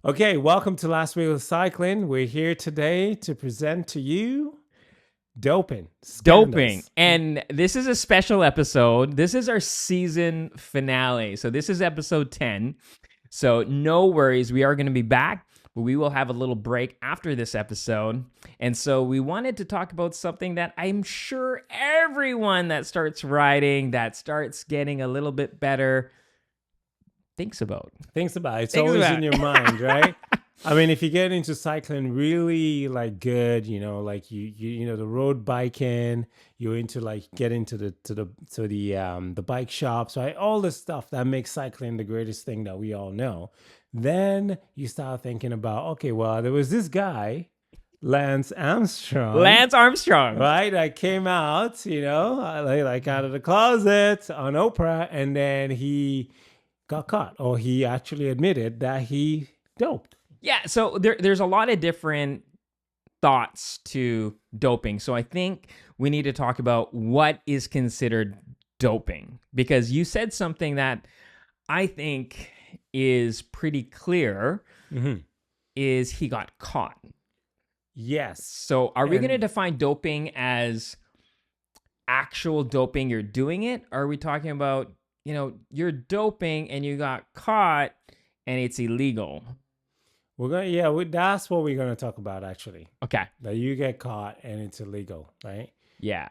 Okay, welcome to Last Week of Cycling. We're here today to present to you doping Doping. scandals. And this is a special episode. This is our season finale. So this is episode 10. So no worries. We are going to be back, but we will have a little break after this episode. And so we wanted to talk about something that I'm sure everyone that starts riding, that starts getting a little bit better, thinks about. Thinks about it. It's Thinks always about in it. your mind, right? I mean, if you get into cycling really like good, like you the road biking, you're into like get into the bike shops, right? All the stuff that makes cycling the greatest thing that we all know. Then you start thinking about, okay, well, there was this guy, Lance Armstrong, Lance Armstrong. right? I came out, like out of the closet on Oprah, and then he got caught, or he actually admitted that he doped. Yeah, so there's a lot of different thoughts to doping. So I think we need to talk about what is considered doping, because you said something that I think is pretty clear, is he got caught. Yes. So are we And- going to define doping as actual doping, you're doing it? Or are we talking about, you're doping and you got caught and it's illegal? That's what we're gonna talk about actually. Okay. That you get caught and it's illegal, right? Yeah.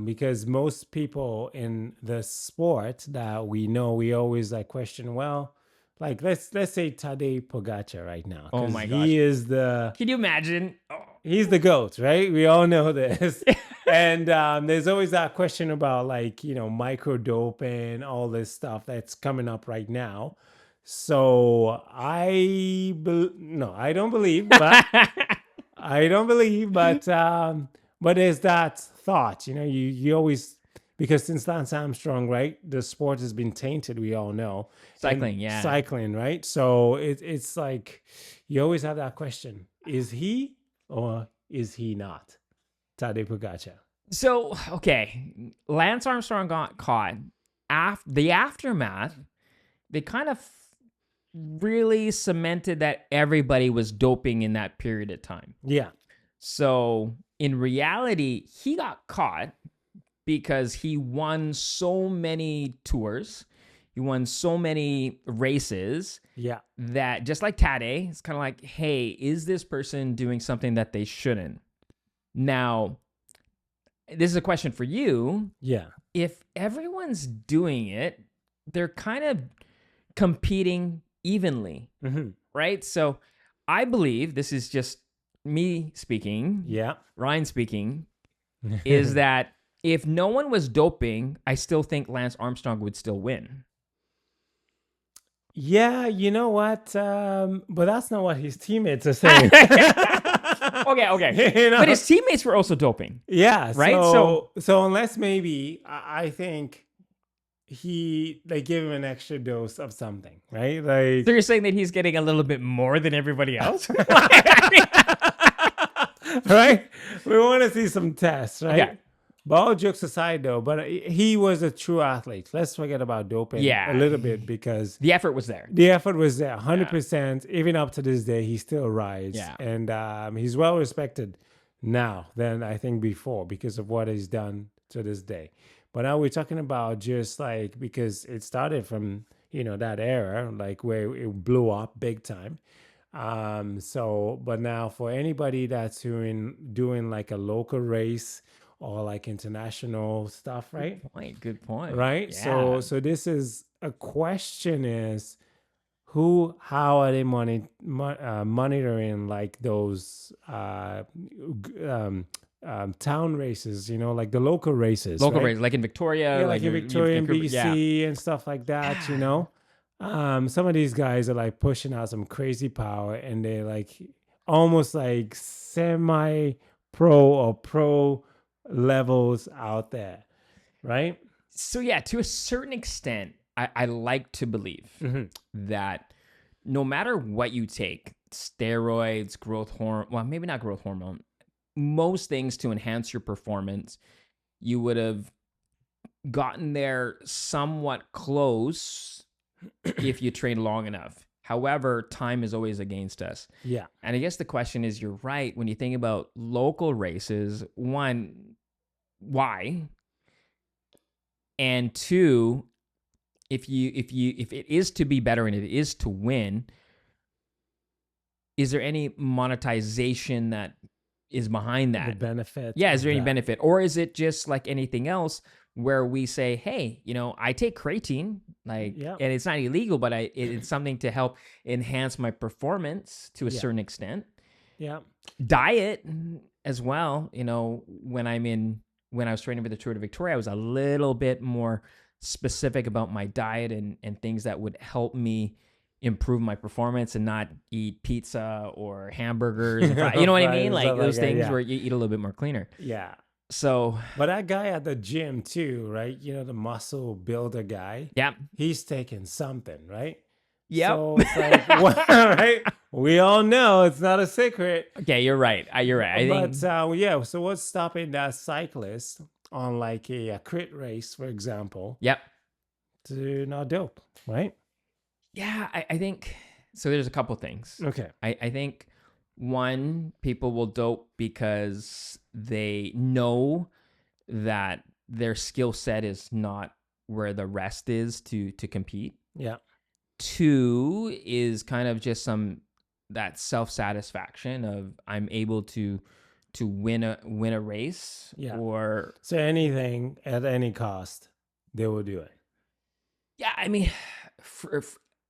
Because most people in the sport that we know, we always like question. Well, like let's say Tadej Pogacar right now. Oh 'cause my gosh. he is the Can you imagine? he's the GOAT, right? We all know this. And there's always that question about like, micro doping, all this stuff that's coming up right now. So I don't believe, but but there's that thought, you always, because since Lance Armstrong, right, the sport has been tainted, we all know. Cycling, And yeah. cycling, right? So it's like you always have that question: is he or is he not Tadej Pogacar? So, okay, Lance Armstrong got caught. The aftermath, they kind of really cemented that everybody was doping in that period of time. Yeah. So, in reality, he got caught because he won so many tours. He won so many races. Yeah. That just like Tadej, it's kind of like, hey, is this person doing something that they shouldn't? Now, this is a question for you. Yeah. If everyone's doing it, they're kind of competing evenly, right? So I believe, this is just me speaking, Yeah. Ryan speaking, is that if no one was doping, I still think Lance Armstrong would still win. Yeah, you know what? But that's not what his teammates are saying. Okay. But his teammates were also doping. Yeah, right? So unless maybe I think they give him an extra dose of something, right? Like, So you're saying that he's getting a little bit more than everybody else? right? We want to see some tests, right? Okay. But all jokes aside, though, but he was a true athlete. Let's forget about doping Yeah. a little bit, because The effort was there. the effort was there, 100%. Even up to this day, he still rides. Yeah. And he's well respected now than I think before, because of what he's done to this day. But now we're talking about just like, because it started from, that era, like where it blew up big time. But now for anybody that's doing like a local race or like international stuff, right? Good point. Right. Yeah. So this is a question: is how are they monitoring like those town races? Like the local races, Local right? races, like in Victoria. Yeah, like in Victoria and Yeah. BC and stuff like that. Some of these guys are like pushing out some crazy power, and they're like almost like semi-pro or pro levels out there, right? So yeah, to a certain extent, I like to believe that no matter what you take, steroids, growth hormone, well, maybe not growth hormone, most things to enhance your performance, you would have gotten there somewhat close if you train long enough. However, time is always against us. Yeah. And I guess the question is, you're right. When you think about local races, one, why? And two, if it is to be better and it is to win, is there any monetization that is behind The that? benefit. Yeah, is of there any that. benefit? Or is it just like anything else where we say, hey, I take creatine, like, Yeah. and it's not illegal, but it's something to help enhance my performance to a Yeah. certain extent. Yeah. Diet as well. When I was training for the Tour de Victoria, I was a little bit more specific about my diet and things that would help me improve my performance and not eat pizza or hamburgers and you know what I Fries mean? and Like stuff those that, things yeah. where you eat a little bit more cleaner. Yeah. So, But that guy at the gym too, right? The muscle builder guy, yeah. he's taking something, right? Yep. So it's like, right? We all know it's not a secret. Okay, you're right. You're right. I But think yeah, so what's stopping that cyclist on like a crit race, for example, yep. to not dope, right? Yeah, I think so. There's a couple things. Okay. I think one, people will dope because they know that their skill set is not where the rest is to compete. Yeah. Two is kind of just that self-satisfaction of I'm able to win a race. Yeah. Or So anything at any cost, they will do it. yeah, I mean,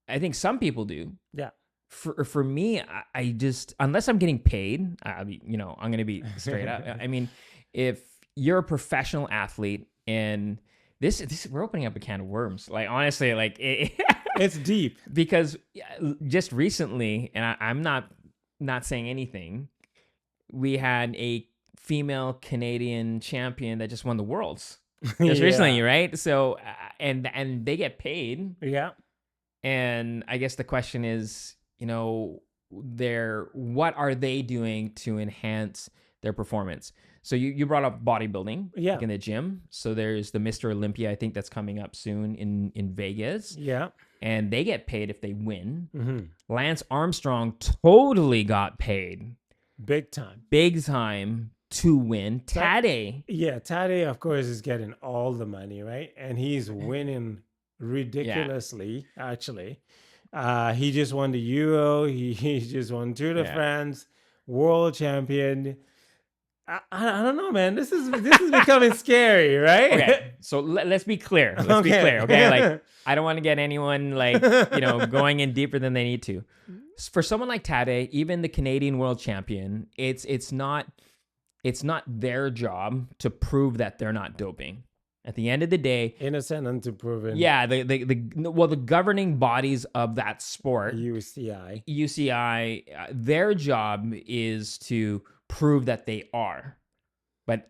I think some people do. Yeah. For me, I just, unless I'm getting paid, I'm going to be straight up. I mean, if you're a professional athlete, and this we're opening up a can of worms. Like, honestly, like It's deep. because just recently, and I'm not saying anything, we had a female Canadian champion that just won the worlds just recently, right? So and they get paid. Yeah. And I guess the question is, what are they doing to enhance their performance? So you brought up bodybuilding, Yeah. like in the gym. So there's the Mr. Olympia, I think that's coming up soon in Vegas. Yeah. And they get paid if they win. Mm-hmm. Lance Armstrong totally got paid Big time. big time to win. Tade. Yeah, Tade, of course, is getting all the money, right? And he's winning ridiculously, actually. He just won the Euro. He just won Tour de Yeah. France, world champion. I don't know, man. This is becoming scary, right? Okay, so let's be clear. Let's be Okay. clear, okay? Like, I don't want to get anyone like going in deeper than they need to. For someone like Tade, even the Canadian world champion, it's not their job to prove that they're not doping. At the end of the day, Innocent until proven. yeah, the governing bodies of that sport, UCI, their job is to prove that they are. But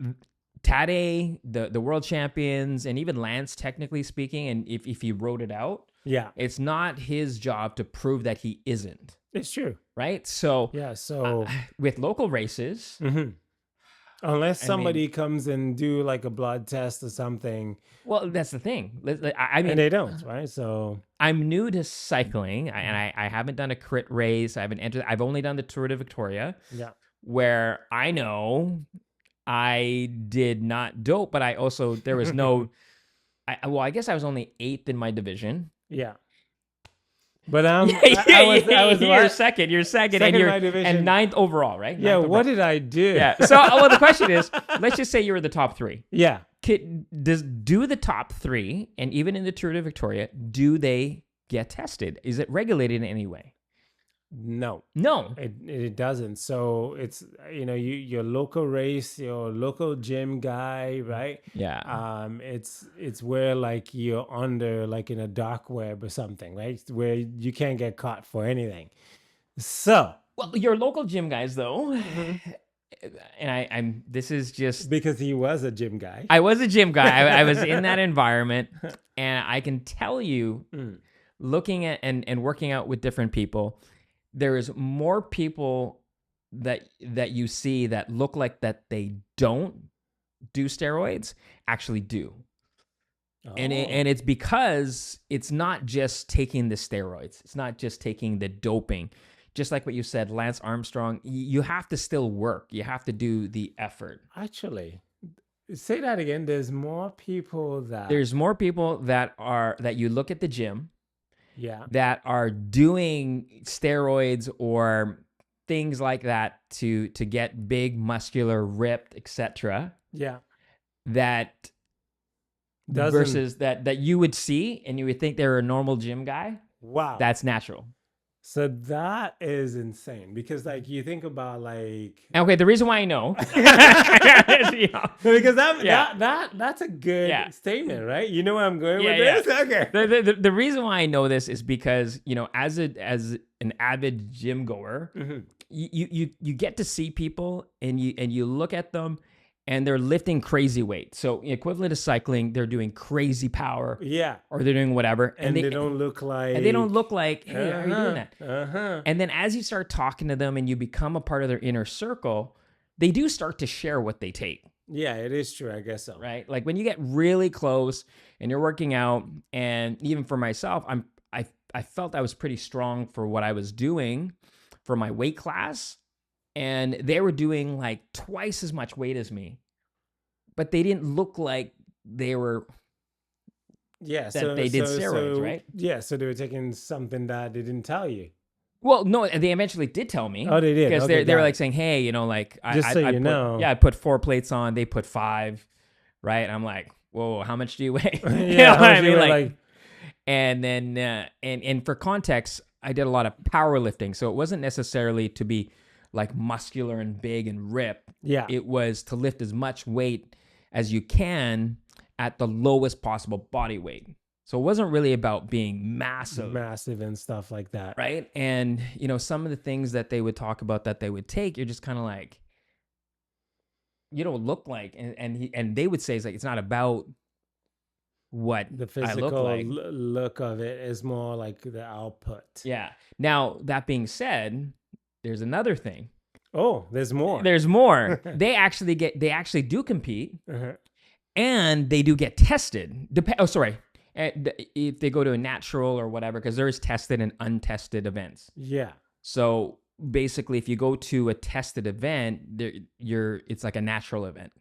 Tade, the world champions, and even Lance, technically speaking, and if he wrote it out, yeah, it's not his job to prove that he isn't. it's true. Right? So Yeah, so with local races, mhm. Unless somebody comes and do like a blood test or something, well, that's the thing. I mean, and they don't, right? So I'm new to cycling, and I haven't done a crit race. I haven't entered. I've only done the Tour de Victoria, yeah, where I know I did not dope, but I also there was no. I guess I was only 8th in my division. yeah. But I was you're what? second, Second and in you're my division. and 9th overall, right? Yeah, 9th what overall. did I do? Yeah. So, well, the question is, let's just say you were the top 3. Yeah. Do the top 3, and even in the Tour de Victoria, do they get tested? Is it regulated in any way? No, No. it doesn't. So it's your local race, your local gym guy, right? Yeah. It's where like you're under like in a dark web or something, right? Where you can't get caught for anything. So Well, your local gym guys, though, and I'm. This is just because he was a gym guy. I was a gym guy. I was in that environment, and I can tell you, looking at and working out with different people, there is more people that you see that look like that they don't do steroids actually do. Oh, and it's because it's not just taking the steroids. It's not just taking the doping. Just like what you said, Lance Armstrong, you have to still work. You have to do the effort. actually, say that again. There's more people that, There's more people that you look at the gym yeah, that are doing steroids or things like that to get big, muscular, ripped, etc. yeah, That doesn't, versus that you would see and you would think they're a normal gym guy. wow. That's natural. So that is insane because, like, you think about like, Okay, the reason why I know, because Yeah. that's a good Yeah. statement, right? You know where I'm going Yeah, with yeah. this? Okay. The reason why I know this is because as an avid gym goer, Mhm. you get to see people and you look at them and they're lifting crazy weight. So equivalent to cycling, they're doing crazy power Yeah. or they're doing whatever, And they don't look like, and they don't look like, hey, how are you doing that? Uh-huh. And then as you start talking to them and you become a part of their inner circle, they do start to share what they take, Yeah, it is true. I guess so. right? Like when you get really close and you're working out, and even for myself, I felt I was pretty strong for what I was doing for my weight class, and they were doing like twice as much weight as me, but they didn't look like they were Yeah. that they did steroids, right? Yeah. So they were taking something that they didn't tell you. Well, no, they eventually did tell me. Oh, they did? Because Okay, they were got like it. saying, hey, like Just so I you put know. I put 4 plates on, they put 5, right? And I'm like, whoa, how much do you weigh? You know Yeah. what How I much you mean? were Like, like, and then and for context, I did a lot of powerlifting, so it wasn't necessarily to be like muscular and big and rip. yeah, It was to lift as much weight as you can at the lowest possible body weight. So it wasn't really about being massive, massive and stuff like that. right? And some of the things that they would talk about that they would take, you're just kind of like, you don't look like, and they would say it's like it's not about what The I look physical like. look of it is more like the output. Yeah. Now that being said, there's another thing. Oh, there's more. There's more. They actually do compete, Uh-huh. and they do get tested. If they go to a natural or whatever, because there's tested and untested events. Yeah. So basically, if you go to a tested event, it's like a natural event,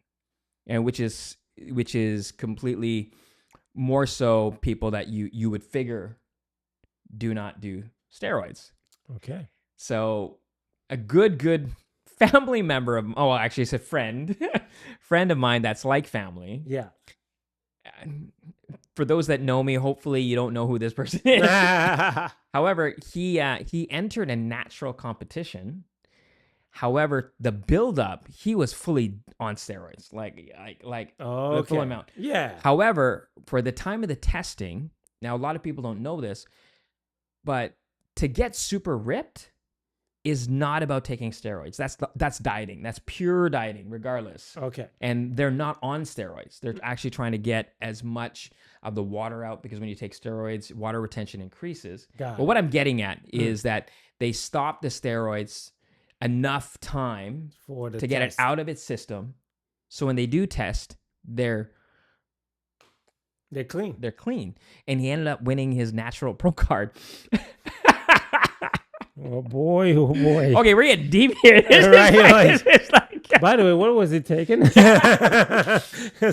and which is completely more so people that you would figure do not do steroids. Okay. So a good family member of, oh, actually it's a friend of mine that's like family. Yeah. For those that know me, hopefully you don't know who this person is. However, he entered a natural competition. However, the buildup, he was fully on steroids, like the full Okay. amount. Yeah. However, for the time of the testing, now a lot of people don't know this, but to get super ripped is not about taking steroids. That's dieting. That's pure dieting, regardless. Okay. And they're not on steroids. They're actually trying to get as much of the water out, because when you take steroids, water retention increases. Got But it. what I'm getting at is that they stop the steroids enough time For the to get it test. out of its system. So when they do test, they're They're clean. And he ended up winning his natural pro card. Oh boy, oh boy. Okay, we're getting deep here. By the way, what was it taking?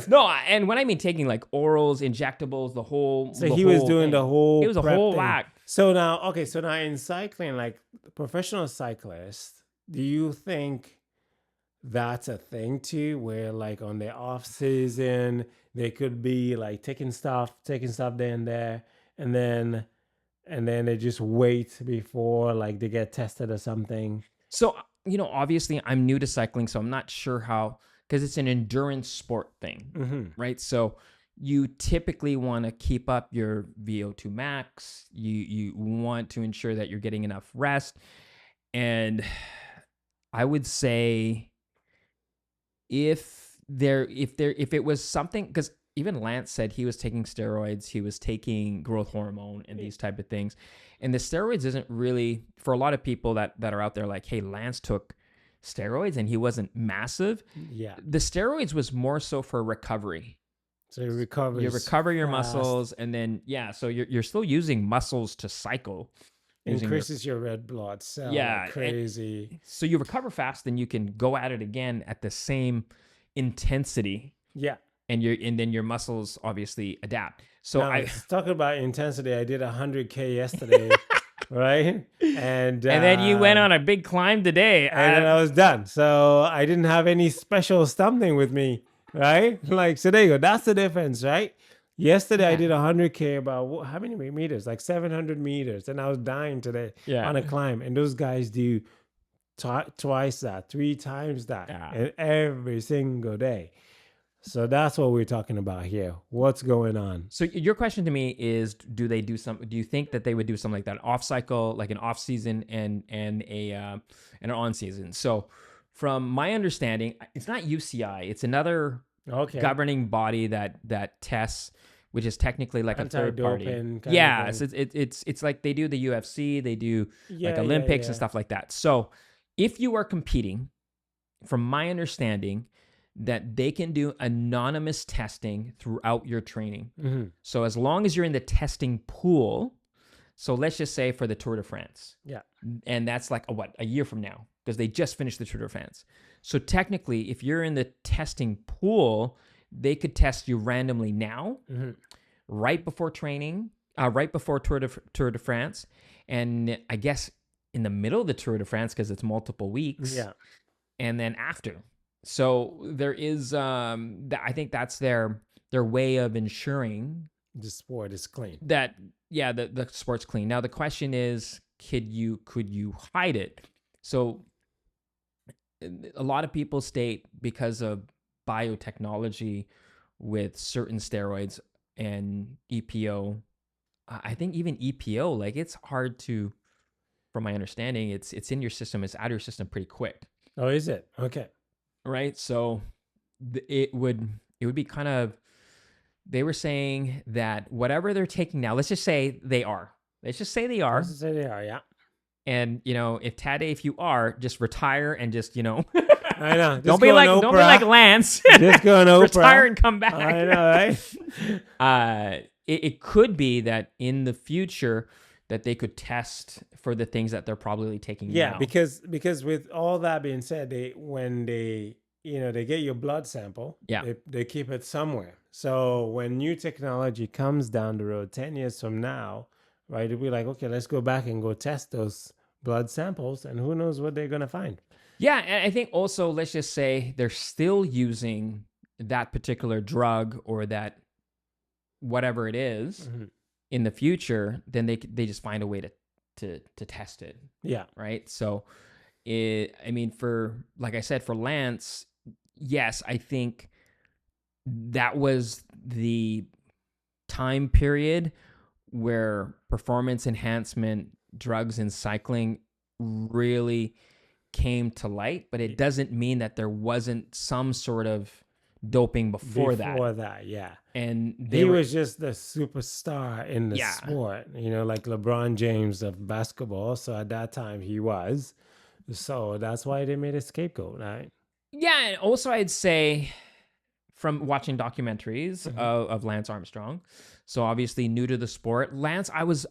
No, and when I mean taking like orals, injectables, the whole. So he was doing thing. the whole. It was a prep whole thing. whack. So now in cycling, like professional cyclists, do you think that's a thing too, where like on their off season they could be like taking stuff there and there, and then they just wait before like they get tested or something? So, obviously I'm new to cycling, so I'm not sure how, because it's an endurance sport thing, Mm-hmm. right? So you typically want to keep up your VO2 max. You want to ensure that you're getting enough rest. And I would say if it was something, because even Lance said he was taking steroids, he was taking growth hormone and these type of things. And the steroids isn't really, for a lot of people that are out there like, hey, Lance took steroids and he wasn't massive. Yeah. The steroids was more so for recovery. So it recovers You recover your fast, muscles, and then so you're still using muscles to cycle, using your increases your red blood cell like yeah, and crazy. so you recover fast, then you can go at it again at the same intensity, Yeah. and then your muscles obviously adapt. So Now, talking about intensity, I did 100K yesterday, right? And and then you went on a big climb today. and then I was done. So I didn't have any special something with me, right? Like, so there you go. That's the difference, right? Yesterday I Yeah. did 100K about how many meters? Like 700 meters. And I was dying today Yeah. on a climb. And those guys do twice that, 3 times that, Yeah. and every single day. So that's what we're talking about here. What's going on? So your question to me is, do you think that they would do something like that, off cycle, like an off season and an on season? So from my understanding, it's not UCI, it's another Okay. governing body that tests, which is technically like a third party. Anti-doping kind of Yeah, thing. so it's like they do the UFC, they do Yeah, like yeah, Olympics and yeah. stuff like that. So if you are competing, from my understanding, that they can do anonymous testing throughout your training. Mhm. So as long as you're in the testing pool, so let's just say for the Tour de France, Yeah. and that's like a year from now, because they just finished the Tour de France. So technically, if you're in the testing pool, they could test you randomly now, Mhm. right before training, right before Tour de France, and I guess in the middle of the Tour de France, because it's multiple weeks, Yeah. and then after. So there is, I think that's their way of ensuring The sport is clean. that, the sport's clean. Now the question is, could you hide it? So a lot of people state, because of biotechnology with certain steroids and EPO, I think even EPO, like, it's hard to, from my understanding, it's in your system, it's out of your system pretty quick. Oh, is it? Okay. Right? So it would be kind of, they were saying that whatever they're taking now, let's just say they are. Let's just say they are. Let's say they are, yeah. And if Tade, if you are, just retire and just I know. don't be like Lance. Just go on Oprah. Retire and come back. I know, right? It could be that in the future that they could test for the things that they're probably taking Yeah, now. because with all that being said, when they get your blood sample, Yeah. they keep it somewhere. So when new technology comes down the road 10 years from now, right, it'll be like, okay, let's go back and go test those blood samples, and who knows what they're gonna find. Yeah, and I think also, let's just say they're still using that particular drug or that whatever it is Mhm. in the future, then they just find a way to test it, Yeah. right? So I mean, for, like I said, for Lance, yes, I think that was the time period where performance enhancement drugs in cycling really came to light, but it doesn't mean that there wasn't some sort of doping before that. Yeah. And He was just the superstar in the Yeah. sport, like LeBron James of basketball. So at that time he was. So that's why they made a scapegoat, right? Yeah, and also I'd say, from watching documentaries of Lance Armstrong, so obviously new to the sport. Lance, I was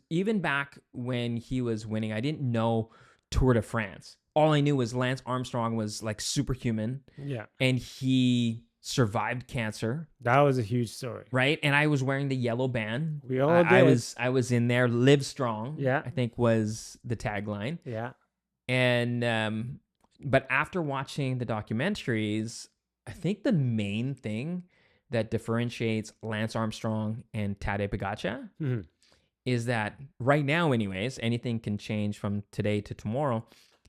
even back when he was winning, I didn't know Tour de France. All I knew was Lance Armstrong was like superhuman. Yeah. And he survived cancer, That was a huge story. right? And I was wearing the yellow band. We all I did. I was in there. Live strong, Yeah. I think was the tagline. Yeah. And but after watching the documentaries, I think the main thing that differentiates Lance Armstrong and Tadej Pogacar Mhm. is that right now, anyways, anything can change from today to tomorrow,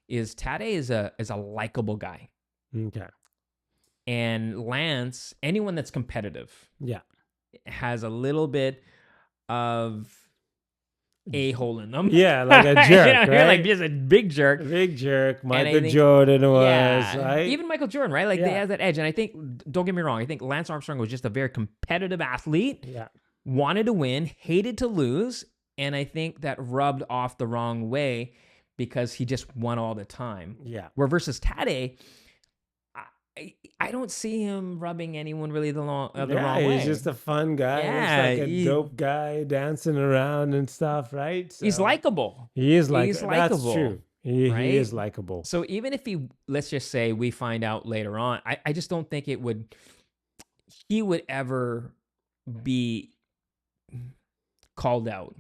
is Tadej is a likable guy. Okay. And Lance, anyone that's competitive, Yeah. has a little bit of a-hole in them. Yeah, like a jerk, You're right? like just a big jerk. A big jerk. And I Michael think- Jordan was, Yeah, right? even Michael Jordan, right? Like, they Yeah. have that edge. And I think, don't get me wrong, I think Lance Armstrong was just a very competitive athlete, Yeah. wanted to win, hated to lose, and I think that rubbed off the wrong way because he just won all the time. Yeah. Where versus Tade, I don't see him rubbing anyone really the Yeah, wrong he's way. just a fun guy. Looks Yeah, like a dope guy dancing around and stuff, right? he's So likable. he is like He's that's likable, true. He right? is likable. So even if let's just say we find out later on, I just don't think he would ever be called out.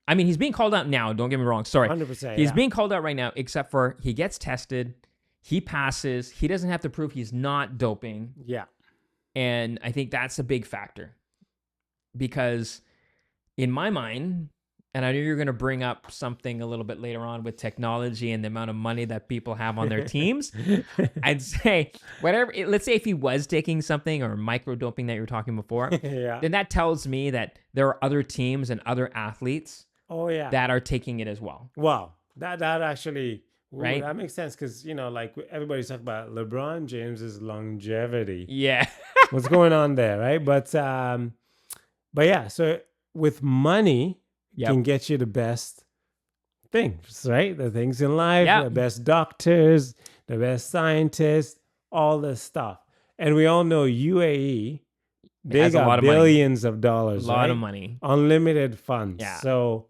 I mean, he's being called out now. Don't get me wrong. Sorry. 100%. He's Yeah. being called out right now, except for he gets tested, he passes, he doesn't have to prove he's not doping. Yeah. And I think that's a big factor because in my mind, and I know you're going to bring up something a little bit later on with technology and the amount of money that people have on their teams. I'd say whatever, let's say if he was taking something or micro doping that you were talking before, Yeah. then that tells me that there are other teams and other athletes Oh yeah. that are taking it as well. Wow. That actually Right? that makes sense because like everybody's talking about LeBron James's longevity. Yeah. What's going on there, right? But yeah, so with money Yep. can get you the best things, right? The things in life, Yep. the best doctors, the best scientists, all this stuff. And we all know UAE, they has a lot got of money. billions of dollars, A lot right? of money. Unlimited funds. Yeah. So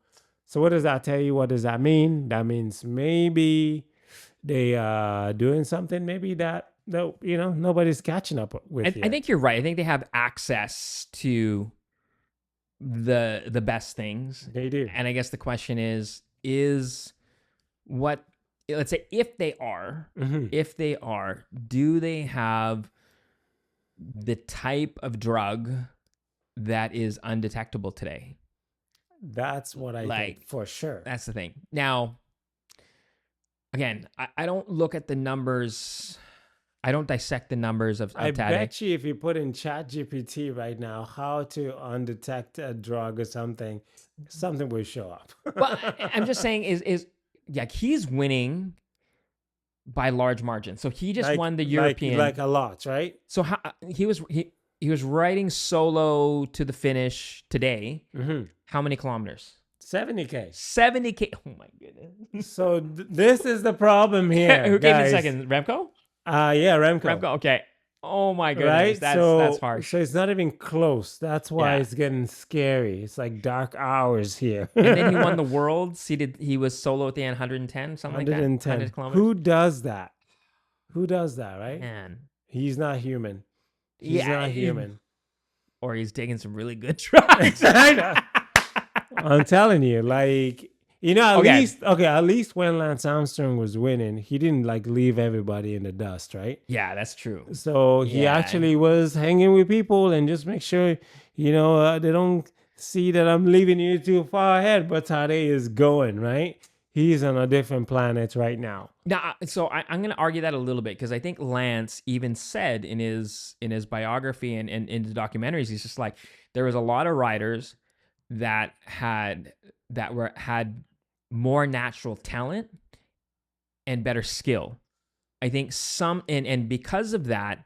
what does that tell you? What does that mean? That means maybe they are doing something maybe that nobody's catching up with I think you're right. I think they have access to the best things. They do. And I guess the question is what, let's say if they are, do they have the type of drug that is undetectable today? That's what I think for sure. That's the thing. Now, again, I don't look at the numbers. I don't dissect the numbers of I Tade. bet you if you put in ChatGPT right now how to undetect a drug or something will show up. Well, I'm just saying is like he's winning by large margins. So he just won the European, like a lot, right? So he was riding solo to the finish today. How many kilometers? 70K. 70K. Oh my goodness. So this is the problem here. Who gave me a guys. second? Remco? Yeah, Remco. Okay. Oh my goodness. Right? That's harsh. So it's not even close. That's why Yeah. it's getting scary. It's like dark hours here. And then he won the Worlds. He was solo at the end, 110, something like that. 100 kilometers. Who does that? Who does that, right? Man. He's not human. He's not human. Or he's taking some really good drugs. I know. I'm telling you, like, at least when Lance Armstrong was winning, he didn't like leave everybody in the dust, right? Yeah, that's true. So he actually was hanging with people and just make sure, they don't see that I'm leaving you too far ahead. But Tade is going, right? He's on a different planet right now. Now, so I'm going to argue that a little bit because I think Lance even said in his biography and in the documentaries, he's just like, there was a lot of riders that had more natural talent and better skill. I think some and because of that,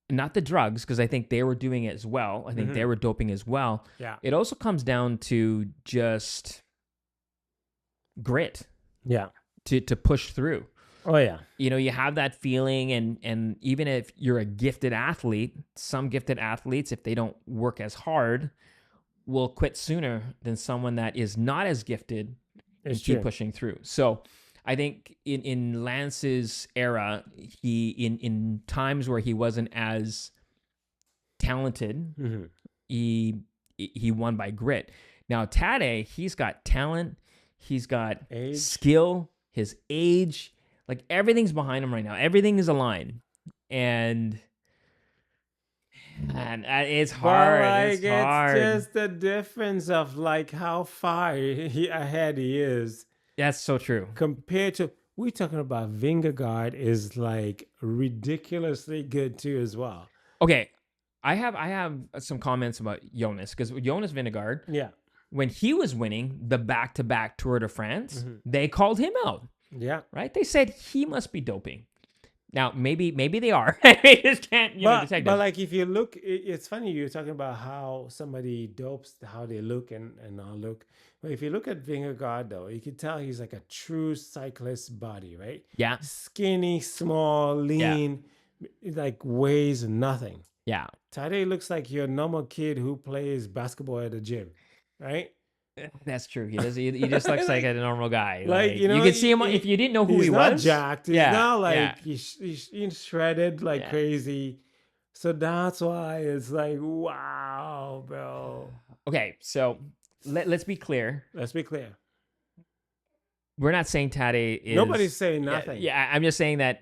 not the drugs, because I think they were doing it as well. I think they were doping as well. Yeah. It also comes down to just grit. Yeah. To push through. Oh yeah. You have that feeling, and even if you're a gifted athlete, some gifted athletes, if they don't work as hard, will quit sooner than someone that is not as gifted and keep pushing through. So I think in Lance's era, he in times where he wasn't as talented, he won by grit. Now Tade, he's got talent, he's got skill, his age, like everything's behind him right now. Everything is aligned, and it's hard. It's hard. It's just the difference of like how far ahead he is. That's so true. Compared to, we're talking about Vingegaard is like ridiculously good too as well. Okay, I have some comments about Jonas, because Jonas Vingegaard, when he was winning the back-to-back Tour de France, they called him out. Yeah. Right? They said he must be doping. Now, maybe they are. They just can't, detect it. But like, if you look, it's funny you're talking about how somebody dopes, how they look and all look. But if you look at Vingegaard, though, you can tell he's like a true cyclist body, right? Yeah. Skinny, small, lean, It like weighs nothing. Yeah. Tade looks like your normal kid who plays basketball at the gym, right? That's true. He does. He just looks like a normal guy. Like Like you you know, could see him if you didn't know who he he's not was. jacked. He's Yeah. not Yeah. like he's shredded like Yeah. crazy. So that's why it's like, wow, bro. Okay. So let's be clear. Let's be clear. We're not saying Tade is. Nobody's saying Yeah, nothing. yeah. I'm just saying that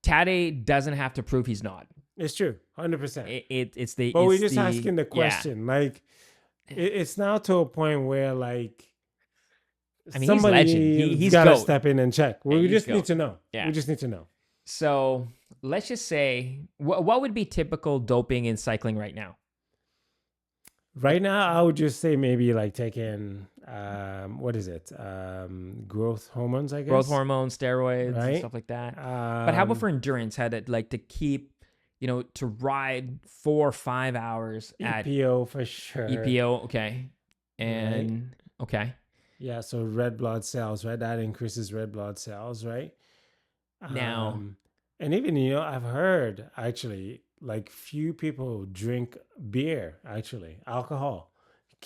Tade doesn't have to prove he's not. It's true, 100%. It's the. But it's we're just the, asking the question. Like, it's now to a point where like I mean, he's legend. somebody He's got to GOAT. step in and check. Yeah, We he's just need GOAT. to know. Yeah. We just need to know. So let's just say, what would be typical doping in cycling right now? Right now, I would just say maybe like taking what is it? Growth hormones, I guess. Growth hormones, steroids, and Right. stuff like that. But how about Um, for endurance? Had it like to keep, to ride 4 or 5 hours at EPO for sure. EPO? Okay, and okay. Yeah, so red blood cells, right? That increases red blood cells, right? Now- And even I've heard actually like few people drink beer, actually. Alcohol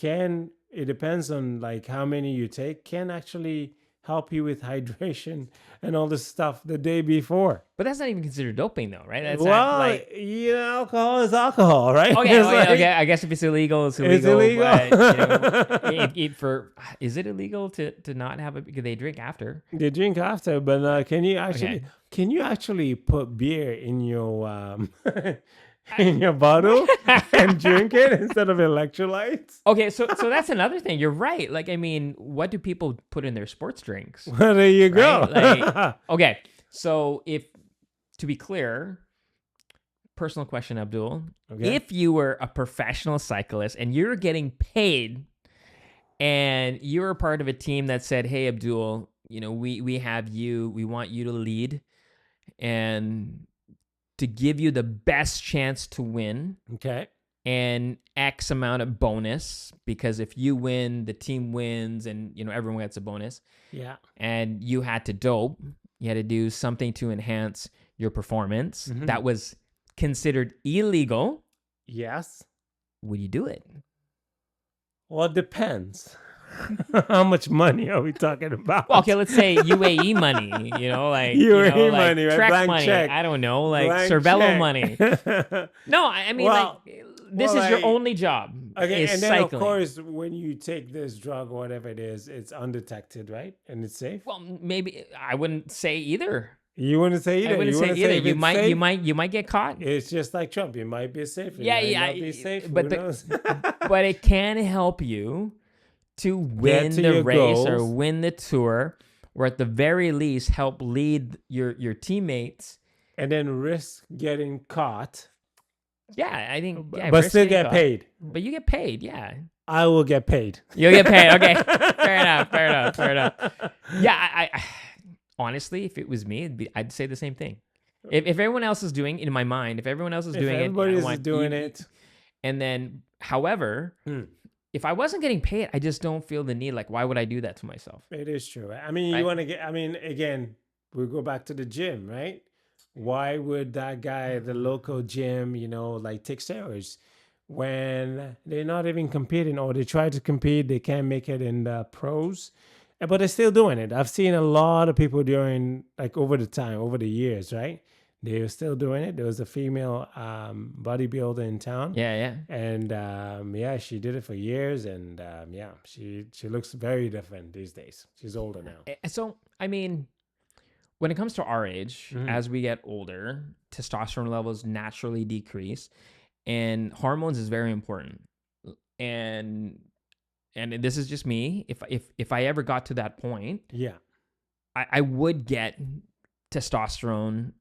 it depends on like how many you take, can actually help you with hydration and all this stuff the day before. But that's not even considered doping, though, right? That's Well, not like. alcohol is alcohol, right? Okay, It's like- okay. I guess if it's illegal, it's illegal. It's illegal. But, is it illegal to not have it because they drink after? They drink after, but can you actually Okay. can you actually put beer in your in your bottle and drink it instead of electrolytes? Okay, so that's another thing. You're right. Like, I mean, what do people put in their sports drinks? Well, there you go. Right? Like, okay, so to be clear, personal question, Abdul. Okay. If you were a professional cyclist and you're getting paid and you're a part of a team that said, hey, Abdul, we have you, we want you to lead and to give you the best chance to win Okay. and X amount of bonus, because if you win, the team wins and, everyone gets a bonus, Yeah. and you had to dope, you had to do something to enhance your performance Mhm. that was considered illegal, Yes. would you do it? Well, it depends. How much money are we talking about? Well, okay, let's say UAE money, like UAE like money, right? Trek Blank money. check. I don't know, like Blank Cervelo check. money. No, I mean, Well- this well, is your like- only job. Okay, is and then cycling. of course, when you take this drug or whatever it is, it's undetected, right? And it's safe. Well, maybe I wouldn't say either. You wouldn't say either. I wouldn't You say wouldn't either. if You it's might, safe. you might get caught. It's just like Trump. You might be safe. Yeah, you yeah, might not be safe. but Who the- knows? But it can help you to win to the your race or goals. win the tour, or at the very least help lead your teammates. And then risk getting caught, Yeah, I think. Yeah, but risk still getting get caught. paid. But you get paid. Yeah, I will get paid. you'll get paid. Okay, fair enough. Fair enough. Fair enough. Yeah, I honestly, if it was me, I'd say the same thing. If everyone else is doing, in my mind, if everyone else is If doing it, everybody I is want doing you- it, and then, however, Hmm. if I wasn't getting paid, I just don't feel the need. Like, why would I do that to myself? it is true. I mean, Right. you want to get. I mean, again, we go back to the gym, right? Why would that guy at the local gym, like take steroids when they're not even competing, or they try to compete, they can't make it in the pros, but they're still doing it. I've seen a lot of people doing like over the years, right? They're still doing it. There was a female bodybuilder in town. Yeah, yeah. And she did it for years, and she looks very different these days. She's older now. So, I mean, when it comes to our age, Mhm. as we get older, testosterone levels naturally decrease, and hormones is very important. And this is just me. If I ever got to that point, Yeah, I would get testosterone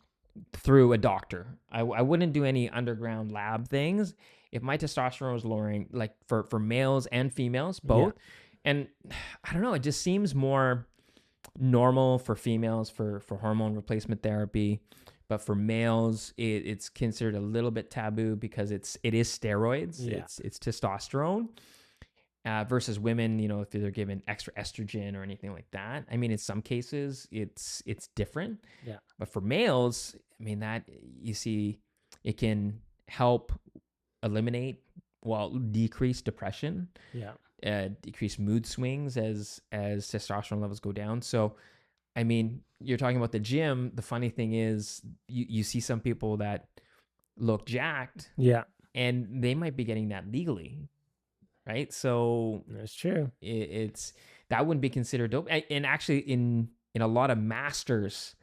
through a doctor. I wouldn't do any underground lab things. If my testosterone was lowering, like for males and females, both, and I don't know, it just seems more normal for females for hormone replacement therapy, but for males, it's considered a little bit taboo because it is steroids. Yeah. It's testosterone, versus women, if they're given extra estrogen or anything like that. I mean, in some cases, it's different. Yeah. But for males, I mean, that you see, it can help eliminate, decrease depression, Yeah. decrease mood swings as testosterone levels go down. So, I mean, you're talking about the gym. The funny thing is, you see some people that look jacked, Yeah. and they might be getting that legally, right? So That's true. it's that wouldn't be considered dope. And actually, in a lot of masters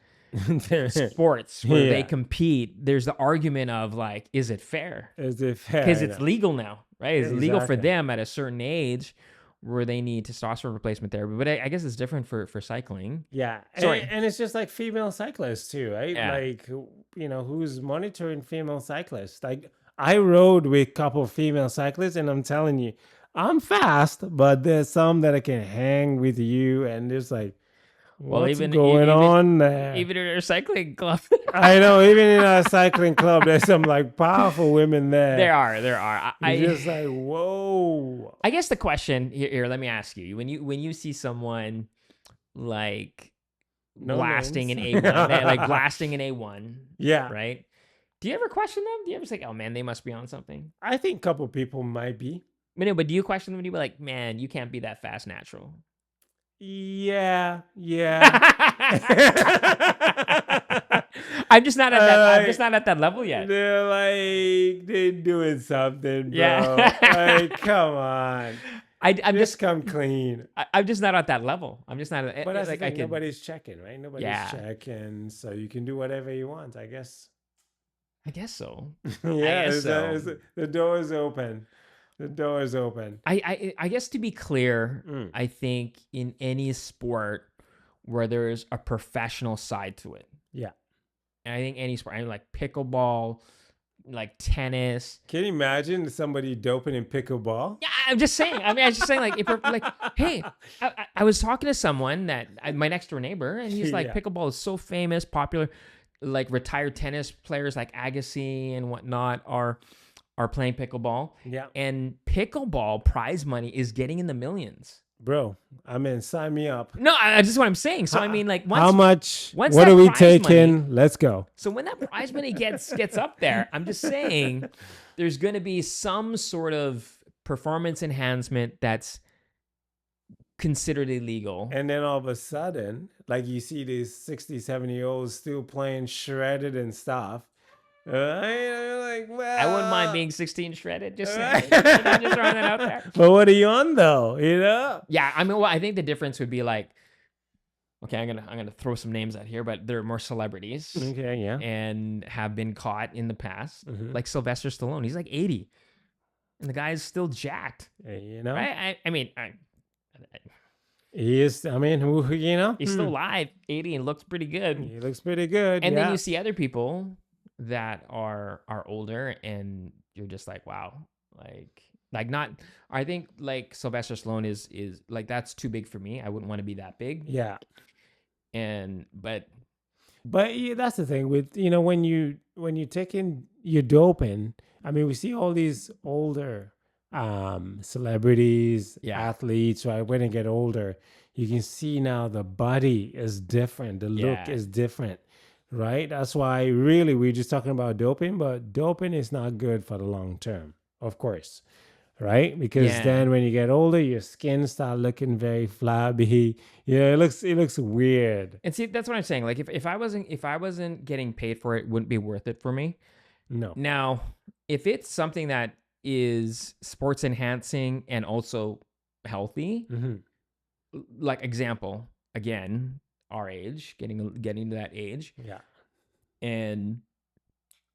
sports where they Yeah. compete, there's the argument of like, is it fair? Is it fair? Because I it's know. legal now, right? It's legal for Exactly. them at a certain age where they need testosterone replacement therapy. But I guess it's different for cycling. Yeah. Sorry. And it's just like female cyclists too, right? Yeah. Like, who's monitoring female cyclists? Like, I rode with a couple of female cyclists, and I'm telling you, I'm fast, but there's some that I can hang with you, and there's like, Well, what's going on there? even in a cycling club, I know, even in our cycling club, there's some like powerful women there. there are. You're just like, whoa. I guess the question here, let me ask you: when you see someone like No blasting an names. A1, like blasting an A1, Yeah. right? Do you ever question them? Do you ever say, "Oh man, they must be on something"? I think a couple people might be. But do you question them? Do you be like, "Man, you can't be that fast natural"? Yeah. Yeah. I'm just not at that. I'm Like, just not at that level yet. they're like, they're doing something, bro. Yeah. Like, come on. I'm Just just come clean. I'm just not at that level. I'm just not. But that's Like the I thing, could. nobody's checking, right? Nobody's Yeah. checking. So you can do whatever you want, I guess. I guess so. Yeah, guess so. the door is open. The door is open. I guess to be clear, Mm. I think in any sport where there's a professional side to it, Yeah. and I think any sport, I mean, like pickleball, like tennis. Can you imagine somebody doping in pickleball? Yeah, I'm just saying. I mean, I was just saying, like, if like, hey, I was talking to someone my next door neighbor, and he's like, Yeah. pickleball is so famous, popular, like retired tennis players like Agassi and whatnot are playing pickleball. Yeah. And pickleball prize money is getting in the millions. Bro, I mean, sign me up. No, I just what I'm saying. So I mean, like, How much? once What that are we prize taking? money- Let's go. So when that prize money gets up there, I'm just saying there's going to be some sort of performance enhancement that's considered illegal. And then all of a sudden, like you see these 60, 70-year-olds still playing shredded and stuff. You're like, well, I wouldn't mind being 16 shredded. Just saying. Just throwing that out there. But what are you on though? You know? Yeah, I mean, well, I think the difference would be like, okay, I'm gonna throw some names out here, but they're more celebrities. Okay, yeah. And have been caught in the past, Mhm. like Sylvester Stallone. He's like 80, and the guy's still jacked. You know? Right? I mean, He is, I mean, you know? he's still alive, 80, and looks pretty good. He looks pretty good. And yeah. then you see other people that are older, and you're just like, wow, like not. I think like Sylvester Stallone is like, that's too big for me. I wouldn't want to be that big. Yeah. But yeah, that's the thing with, when you take in your doping. I mean, we see all these older celebrities, Yeah. athletes, right? When they get older, you can see now the body is different, the look Yeah. is different, right? That's why really we're just talking about doping, but doping is not good for the long term, of course, right? Because Yeah. then when you get older, your skin start looking very flabby. Yeah, it looks weird. and see, that's what I'm saying. Like if I wasn't getting paid for it, wouldn't be worth it for me. No. Now, if it's something that is sports enhancing and also healthy, Mhm. like example, again, our age, getting to that age, Yeah. and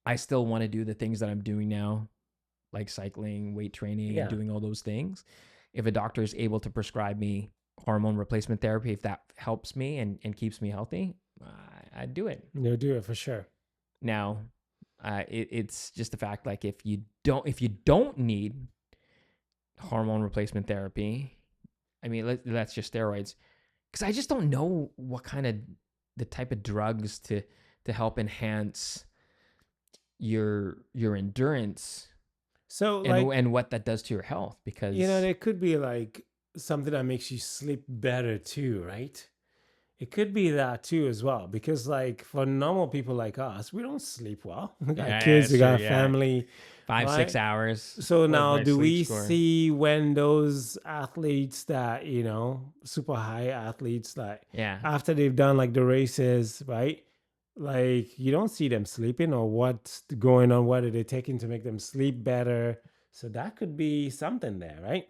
I still want to do the things that I'm doing now, like cycling, weight training, Yeah. and doing all those things. If a doctor is able to prescribe me hormone replacement therapy, if that helps me and keeps me healthy, I'd do it. You'll do it for sure. Now, it's just the fact, like if you don't need hormone replacement therapy, I mean, that's just steroids, because I just don't know what kind of the type of drugs to help enhance your endurance So like, and what that does to your health, because there could be like something that makes you sleep better too, right? It could be that too as well, because like for normal people like us, we don't sleep well. We got yeah, kids, that's we true. got Yeah, family, 5-6 right? hours So was now, my do sleep we score. see when those athletes that, super high athletes, like Yeah. after they've done like the races, right? Like you don't see them sleeping, or what's going on? What are they taking to make them sleep better? So that could be something there, right?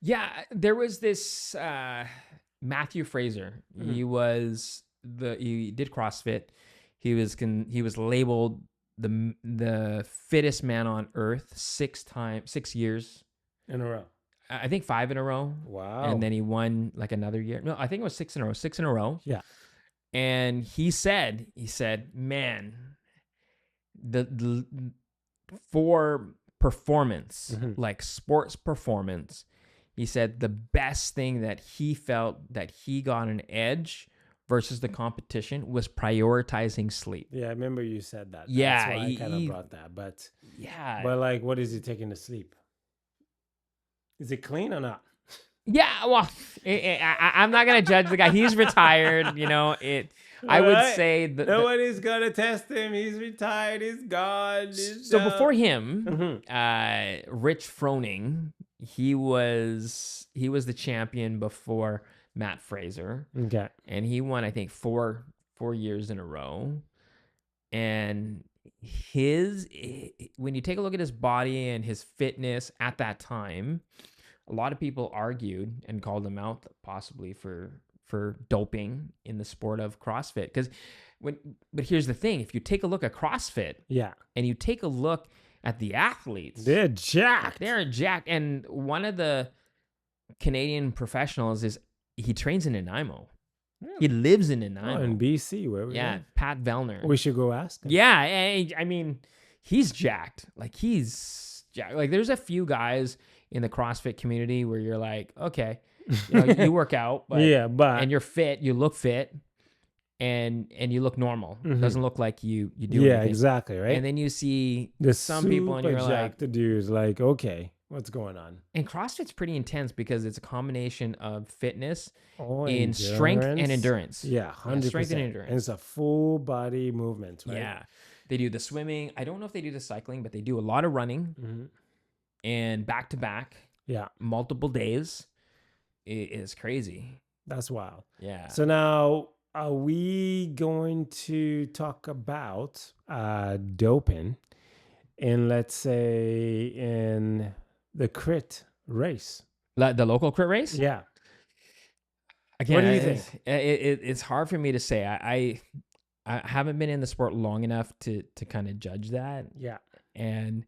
Yeah, there was this Matthew Fraser. Mhm. He did CrossFit. He was labeled the fittest man on earth 6 years. In a row. I think 5 in a row. And Wow. then he won like another year. No, I think it was 6 in a row. 6 in a row. Yeah. And he said, man, the for performance, Mhm. like sports performance, he said the best thing that he felt that he got an edge versus the competition was prioritizing sleep. Yeah, I remember you said that. That's Yeah, why I kind of brought that. But yeah, like, what is he taking to sleep? Is it clean or not? yeah. Well, I'm not gonna judge the guy. He's retired. You know it. I would Right? say Nobody's gonna test him. He's retired. He's gone. He's so before him, Mhm. Rich Froning, he was the champion before Matt Fraser, Okay. and he won I think four years in a row. And when you take a look at his body and his fitness at that time, a lot of people argued and called him out possibly for doping in the sport of CrossFit. Because but here's the thing: if you take a look at CrossFit Yeah. and you take a look at the athletes, They're jacked. they're jacked. And one of the Canadian professionals he trains in Nanaimo. He lives in Oh, Nanaimo. in BC, where we Yeah, live. Pat Vellner. We should go ask him. Yeah, I mean, he's jacked. Like he's jacked. Like there's a few guys in the CrossFit community where you're like, okay, you work out, but Yeah, but and you're fit, you look fit, and you look normal. Mhm. Doesn't look like you do yeah, anything. exactly, right? And then you see The some people, and super you're like, jacked dudes, like, okay, what's going on? and CrossFit's pretty intense because it's a combination of fitness Oh, in strength and endurance. Yeah, 100%. strength and And endurance. it's a full body movement, right? Yeah. They do the swimming. I don't know if they do the cycling, but they do a lot of running Mhm. and back to back, Yeah, multiple days. It is crazy. that's wild. Yeah. So now, are we going to talk about doping in, let's say, in the crit race? The local crit race? Yeah. Again, What do you think? it's hard for me to say. I haven't been in the sport long enough to kind of judge that. Yeah. And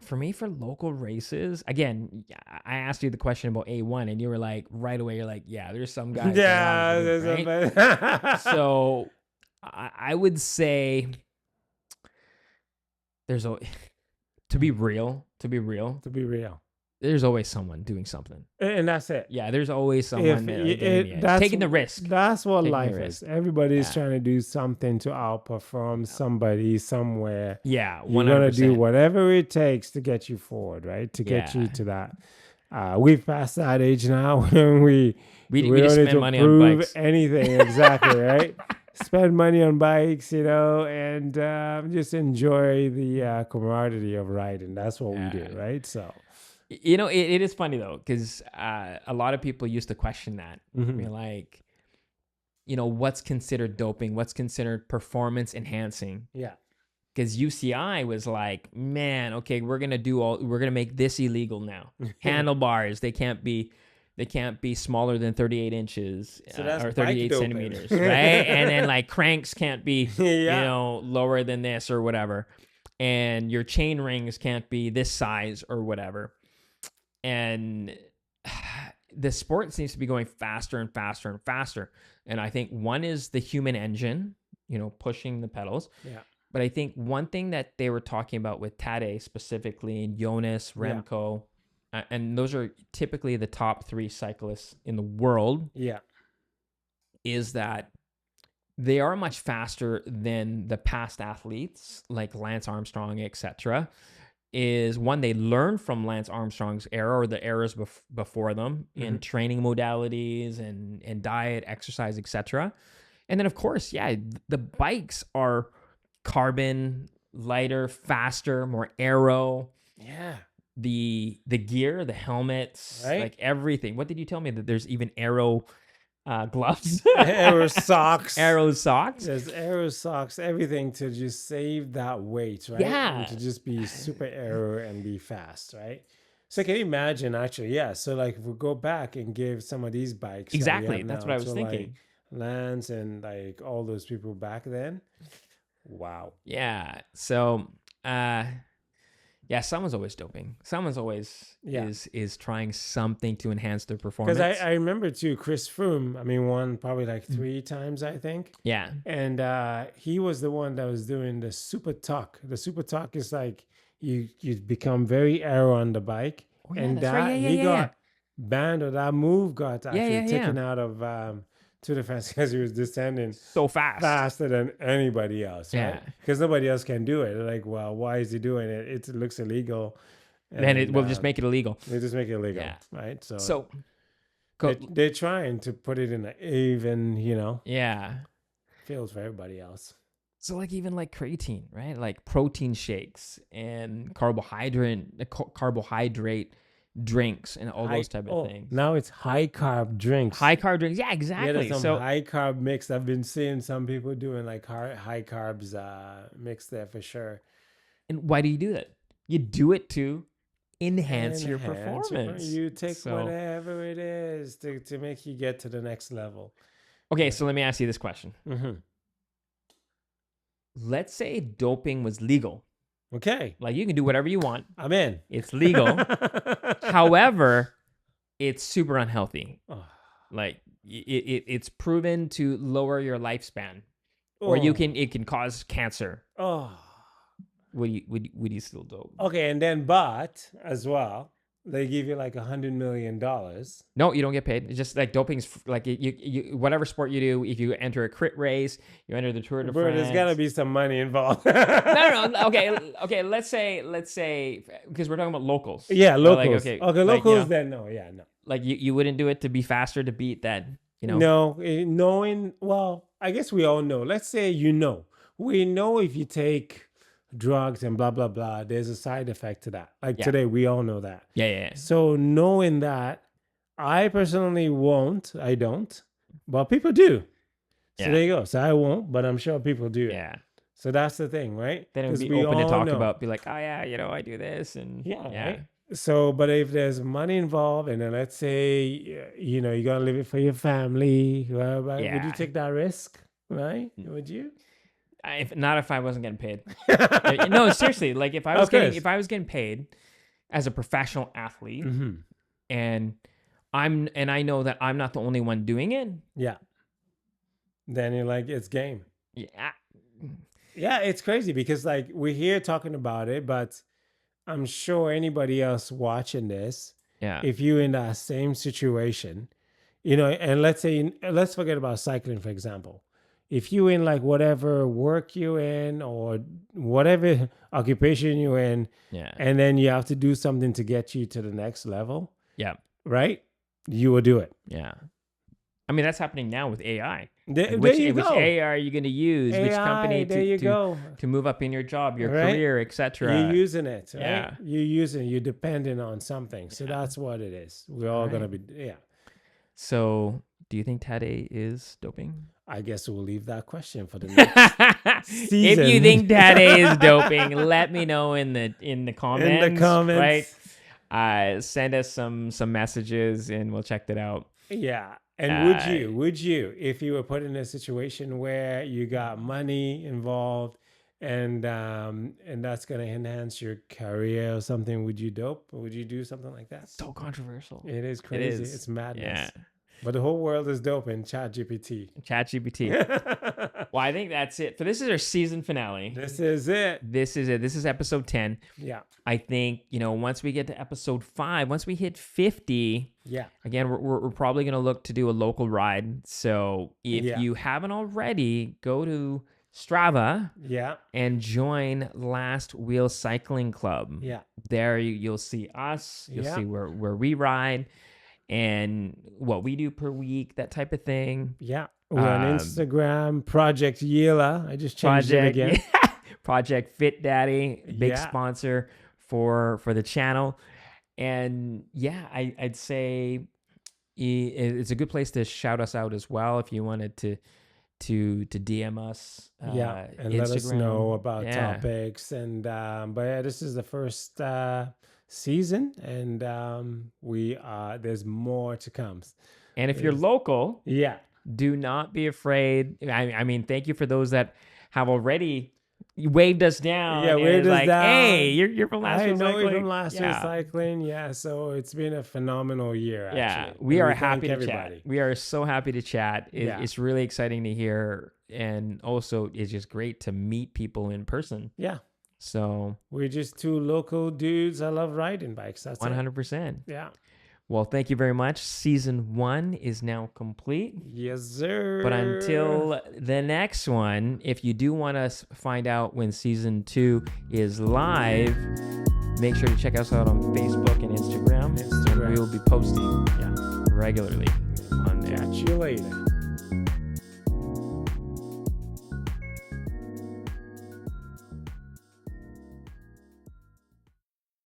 for me, for local races, again, I asked you the question about A1, and you were like, right away, you're like, yeah, there's some guys. Yeah. That there's are a right? bit- So I would say there's a to be real, to be real. there's always someone doing something. And that's it. Yeah, there's always someone that, like, getting the edge. that's Taking the risk. That's what Taking the life risk. is. Everybody's Yeah. trying to do something to outperform somebody somewhere. Yeah, You're gonna do 100%. whatever it takes to get you forward, right? To get you Yeah. to that. We've passed that age now when we We don't just need spend to money on prove bikes. anything. Exactly, right? Spend money on bikes, and just enjoy the camaraderie of riding. That's what we do, Yeah. right? So, It is funny though, because a lot of people used to question that. mhm. You're like, what's considered doping? What's considered performance enhancing? Yeah. Because UCI was like, man, okay, we're gonna make this illegal now. Handlebars, they can't be smaller than 38 inches So that's or bike 38 doping. centimeters, right? And then like cranks can't be, Yeah. lower than this or whatever. And your chain rings can't be this size or whatever. And the sport seems to be going faster and faster and faster. And I think one is the human engine, pushing the pedals. Yeah. But I think one thing that they were talking about with Tadej specifically, and Jonas, Yeah. Remco, and those are typically the top 3 cyclists in the world, Yeah. is that they are much faster than the past athletes like Lance Armstrong, etc. is one, they learned from Lance Armstrong's era or the eras before them in training modalities and diet, exercise, etc. And then of course, yeah, the bikes are carbon, lighter, faster, more aero. Yeah. The gear, the helmets, Right? like everything. What did you tell me that there's even aero gloves, Arrow socks. aero socks? There's arrow socks, everything to just save that weight, right? Yeah. And to just be super arrow and be fast, right? So can you imagine actually, yeah. So like if we go back and give some of these bikes that we Exactly. have That's now what I was to thinking. like Lance and like all those people back then. Wow. Yeah. So, yeah, someone's always doping. Someone's always Yeah. is trying something to enhance their Because performance. I remember too, Chris Froome, I mean, won probably like 3 times, I think. Yeah. And he was the one that was doing the super tuck. The super tuck is like you become very aero on the bike. Oh, yeah, And that's right. that Yeah, he yeah, got banned, or that move got Yeah, actually yeah, yeah. taken out of Tour de France because he was descending So fast. faster than anybody else, right? Yeah. Because nobody else can do it. They're like, well, why is he doing it? It looks illegal. Then it And, will just make it illegal. they just make it illegal, Yeah. right? So, go, they're trying to put it in an even, yeah. field for everybody else. So like even like creatine, right? Like protein shakes and carbohydrate drinks and all those type of things. Now it's high carb drinks. High carb drinks. Yeah, Yeah, exactly. there's some So high carb mix. I've been seeing some people doing like high carbs mix there for sure. and why do you do that? You do it to enhance your Enhance performance. You take So- whatever it is to make you get to the next level. Okay, so let me ask you this question. Mm-hmm. Let's say doping was legal. Okay, Like you can do whatever you want. I'm in. It's legal. However, it's super unhealthy. Oh. Like it's proven to lower your lifespan, or it can cause cancer. Oh. Would you still dope? Okay, and then but as well, they give you like $100 million. No, you don't get paid. It's just like doping's like you whatever sport you do. If you enter a crit race, you enter the Tour de Bro, France. there's gotta be some money involved. No. Okay. Let's say because we're talking about locals. Yeah, So, locals. like, okay, like, locals. Then no, yeah, no. Like you wouldn't do it to be faster to beat that. No, knowing. Well, I guess we all know. Let's say we know if you take drugs and blah blah blah, there's a side effect to that. Like Yeah. today, we all know that. Yeah. So knowing that, I personally won't. I don't, but people do. So Yeah. there you go. So I won't, but I'm sure people do. Yeah. So that's the thing, right? Then it would 'Cause be we open to all talk know. about, be like, oh yeah, I do this and Right? So, but if there's money involved, and then let's say, you're gonna leave it for your family, well, would Yeah. you take that risk? Right? Would you? Not if I wasn't getting paid. No, seriously. Like if I was getting paid as a professional athlete, Mm-hmm. and I know that I'm not the only one doing it. Yeah. Then you're like, it's game. Yeah. Yeah, it's crazy because like we're here talking about it, but I'm sure anybody else watching this, Yeah. if you're in that same situation, and let's forget about cycling, for example. If you in like whatever work you're in or whatever occupation you're in, Yeah. and then you have to do something to get you to the next level, Yeah. right? You will do it. Yeah. I mean, that's happening now with AI. There Like, which you which go. AI are you going to use? Which company there you go. to move up in your job, your Right? career, etc. You're using it, right? Yeah. You're depending on something. So that's what it is. We're all going to be, So, do you think Tade is doping? I guess we'll leave that question for the next If season. you think Tade is doping, let me know in the comments. In the comments. Right? Send us some messages and we'll check that out. Yeah. And would you, if you were put in a situation where you got money involved and that's going to enhance your career or something, would you dope? Or would you do something like that? So controversial. It is crazy. is. It's madness. Yeah. But the whole world is doping ChatGPT. ChatGPT. Well, I think that's it. This is our season finale. This is it. This is it. This is episode 10. Yeah. I think, once we get to episode 5, once we hit 50, Yeah. again, we're probably going to look to do a local ride. So if Yeah. you haven't already, go to Strava Yeah. and join Last Wheel Cycling Club. Yeah. There you'll see us. You'll Yeah. see where we ride and what we do per week, that type of thing. Yeah. We're on Instagram, Project Yela. I just changed it again. Yeah. Project Fit Daddy, big Yeah. sponsor for the channel. And yeah, I'd say it's a good place to shout us out as well if you wanted to DM us. Yeah, and Instagram. let us know about Yeah. topics. And but yeah, this is the first season, and there's more to come. And if you're local, Yeah. do not be afraid. I mean, thank you for those that have already waved us down. Yeah, and waved us like, down. hey, you're from Last I Wheel know you Cycling. from Last Year Yeah. Cycling. Yeah, so it's been a phenomenal year. Yeah, Actually. we And are thank happy to everybody. chat. We are so happy to chat. Yeah. It's really exciting to hear, and also it's just great to meet people in person. Yeah, So we're just two local dudes. I love riding bikes. That's 100%. it. Yeah. Well, thank you very much. Season 1 is now complete. Yes, sir. But until the next one, if you do want to find out when season 2 is live, make sure to check us out on Facebook and Instagram. And we will be posting regularly on there. Catch you later.